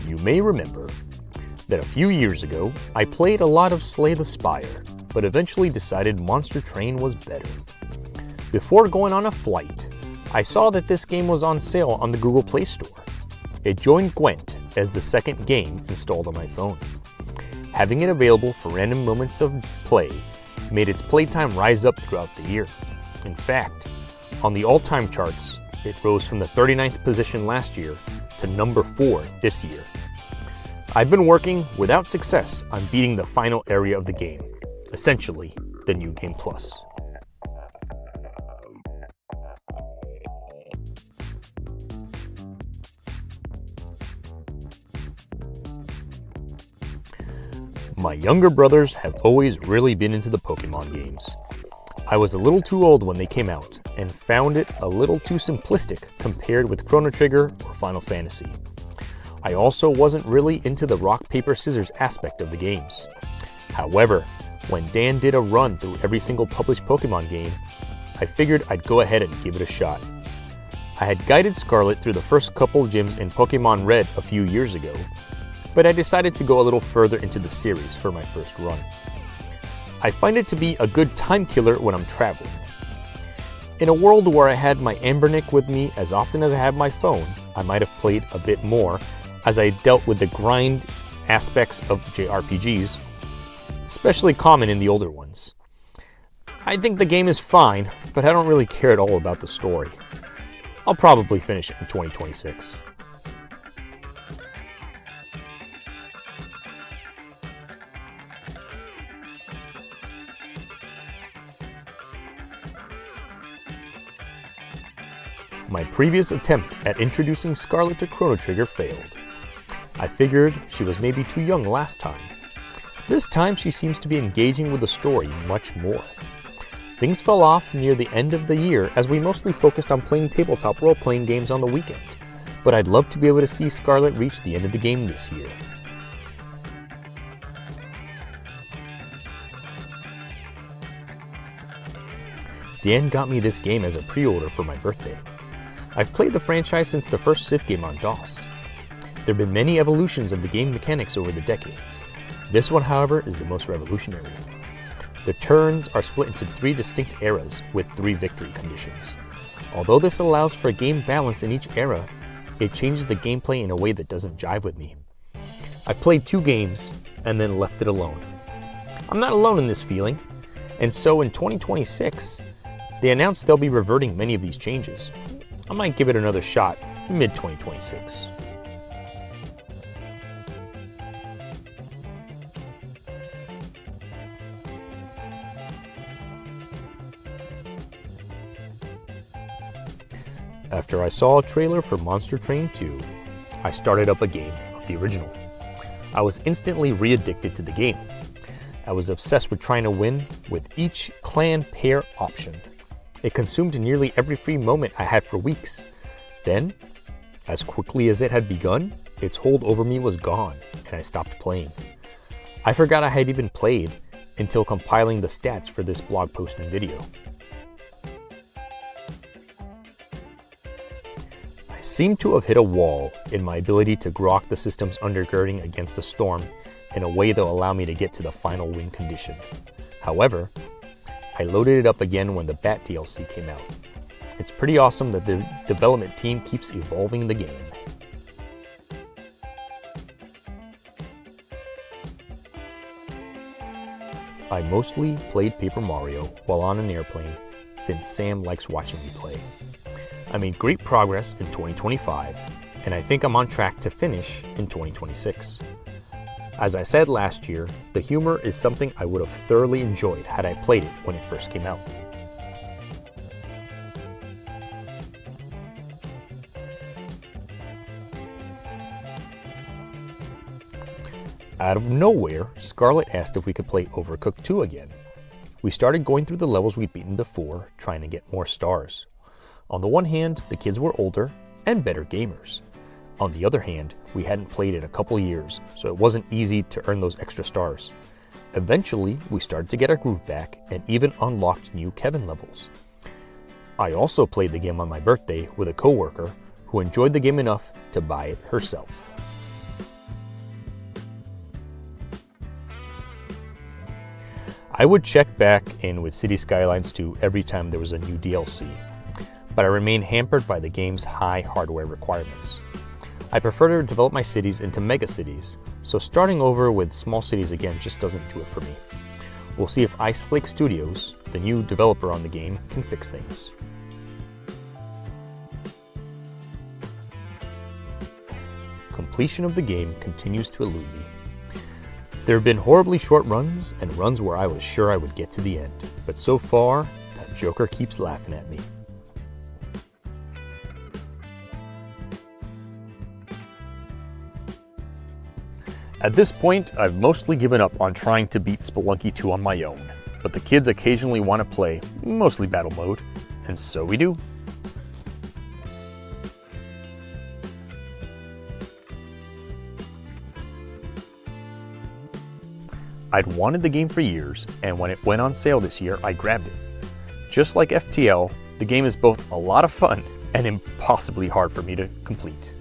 You may remember that a few years ago, I played a lot of Slay the Spire, but eventually decided Monster Train was better. Before going on a flight, I saw that this game was on sale on the Google Play Store. It joined Gwent as the second game installed on my phone. Having it available for random moments of play made its playtime rise up throughout the year. In fact, on the all-time charts, it rose from the 39th position last year to number 4 this year. I've been working without success on beating the final area of the game, essentially the New Game Plus. My younger brothers have always really been into the Pokemon games. I was a little too old when they came out and found it a little too simplistic compared with Chrono Trigger or Final Fantasy. I also wasn't really into the rock, paper, scissors aspect of the games. However, when Dan did a run through every single published Pokemon game, I figured I'd go ahead and give it a shot. I had guided Scarlet through the first couple gyms in Pokemon Red a few years ago, but I decided to go a little further into the series for my first run. I find it to be a good time killer when I'm traveling. In a world where I had my Ambernick with me as often as I had my phone, I might have played a bit more as I dealt with the grind aspects of JRPGs, especially common in the older ones. I think the game is fine, but I don't really care at all about the story. I'll probably finish it in 2026. My previous attempt at introducing Scarlet to Chrono Trigger failed. I figured she was maybe too young last time. This time she seems to be engaging with the story much more. Things fell off near the end of the year as we mostly focused on playing tabletop role-playing games on the weekend, but I'd love to be able to see Scarlet reach the end of the game this year. Dan got me this game as a pre-order for my birthday. I've played the franchise since the first Civ game on DOS. There have been many evolutions of the game mechanics over the decades. This one, however, is the most revolutionary. The turns are split into 3 distinct eras with 3 victory conditions. Although this allows for game balance in each era, it changes the gameplay in a way that doesn't jive with me. I've played 2 games and then left it alone. I'm not alone in this feeling, and so in 2026, they announced they'll be reverting many of these changes. I might give it another shot mid-2026. After I saw a trailer for Monster Train 2, I started up a game of the original. I was instantly re-addicted to the game. I was obsessed with trying to win with each clan pair option. It consumed nearly every free moment I had for weeks. Then, as quickly as it had begun, its hold over me was gone, and I stopped playing. I forgot I had even played until compiling the stats for this blog post and video. I seem to have hit a wall in my ability to grok the system's undergirding against the storm in a way that will allow me to get to the final win condition. However, I loaded it up again when the Bat DLC came out. It's pretty awesome that the development team keeps evolving the game. I mostly played Paper Mario while on an airplane since Sam likes watching me play. I made great progress in 2025, and I think I'm on track to finish in 2026. As I said last year, the humor is something I would have thoroughly enjoyed had I played it when it first came out. Out of nowhere, Scarlet asked if we could play Overcooked 2 again. We started going through the levels we'd beaten before, trying to get more stars. On the one hand, the kids were older and better gamers. On the other hand, we hadn't played it a couple years, so it wasn't easy to earn those extra stars. Eventually, we started to get our groove back and even unlocked new Kevin levels. I also played the game on my birthday with a coworker who enjoyed the game enough to buy it herself. I would check back in with City Skylines 2 every time there was a new DLC, but I remain hampered by the game's high hardware requirements. I prefer to develop my cities into mega cities, so starting over with small cities again just doesn't do it for me. We'll see if Iceflake Studios, the new developer on the game, can fix things. Completion of the game continues to elude me. There have been horribly short runs and runs where I was sure I would get to the end, but so far, that Joker keeps laughing at me. At this point, I've mostly given up on trying to beat Spelunky 2 on my own, but the kids occasionally want to play, mostly battle mode, and so we do. I'd wanted the game for years, and when it went on sale this year, I grabbed it. Just like FTL, the game is both a lot of fun and impossibly hard for me to complete.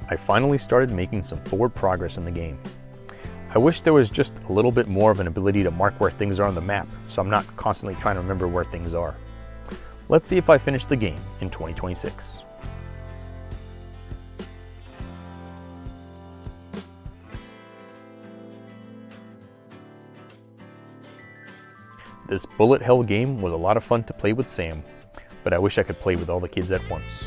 I finally started making some forward progress in the game. I wish there was just a little bit more of an ability to mark where things are on the map, so I'm not constantly trying to remember where things are. Let's see if I finish the game in 2026. This bullet hell game was a lot of fun to play with Sam, but I wish I could play with all the kids at once.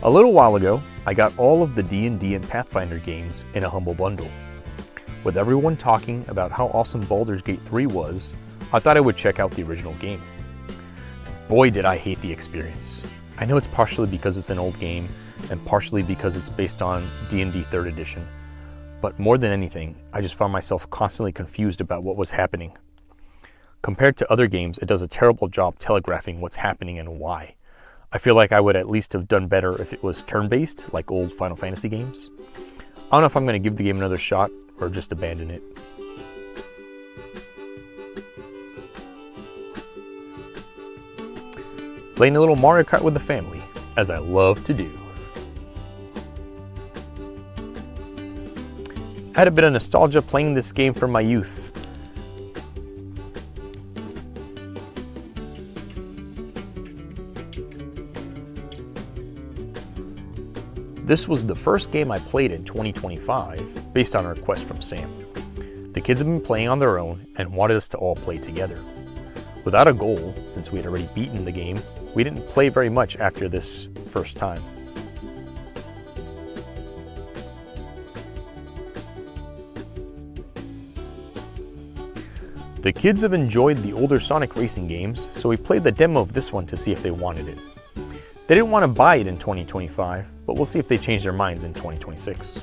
A little while ago, I got all of the D&D and Pathfinder games in a humble bundle. With everyone talking about how awesome Baldur's Gate 3 was, I thought I would check out the original game. Boy, did I hate the experience. I know it's partially because it's an old game, and partially because it's based on D&D 3rd edition, but more than anything, I just found myself constantly confused about what was happening. Compared to other games, it does a terrible job telegraphing what's happening and why. I feel like I would at least have done better if it was turn-based, like old Final Fantasy games. I don't know if I'm going to give the game another shot or just abandon it. Playing a little Mario Kart with the family, as I love to do. Had a bit of nostalgia playing this game from my youth. This was the first game I played in 2025, based on a request from Sam. The kids have been playing on their own and wanted us to all play together. Without a goal, since we had already beaten the game, we didn't play very much after this first time. The kids have enjoyed the older Sonic racing games, so we played the demo of this one to see if they wanted it. They didn't want to buy it in 2025, but we'll see if they change their minds in 2026.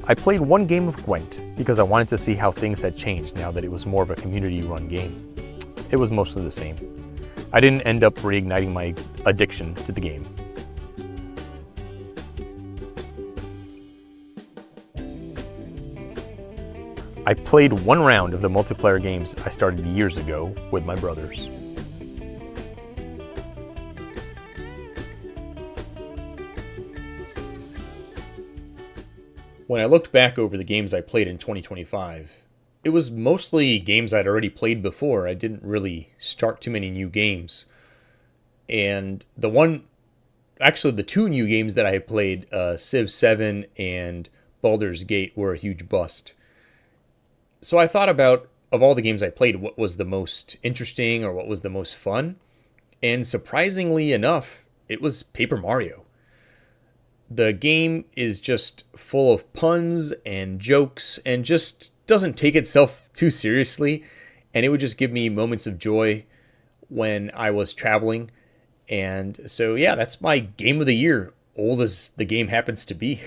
I played one game of Gwent because I wanted to see how things had changed now that it was more of a community-run game. It was mostly the same. I didn't end up reigniting my addiction to the game. I played one round of the multiplayer games I started years ago with my brothers. When I looked back over the games I played in 2025, it was mostly games I'd already played before. I didn't really start too many new games. And the two new games that I had played, Civ 7 and Baldur's Gate, were a huge bust. So I thought about, of all the games I played, what was the most interesting or what was the most fun? And surprisingly enough, it was Paper Mario. The game is just full of puns and jokes and just doesn't take itself too seriously. And it would just give me moments of joy when I was traveling. And so, yeah, that's my game of the year, old as the game happens to be.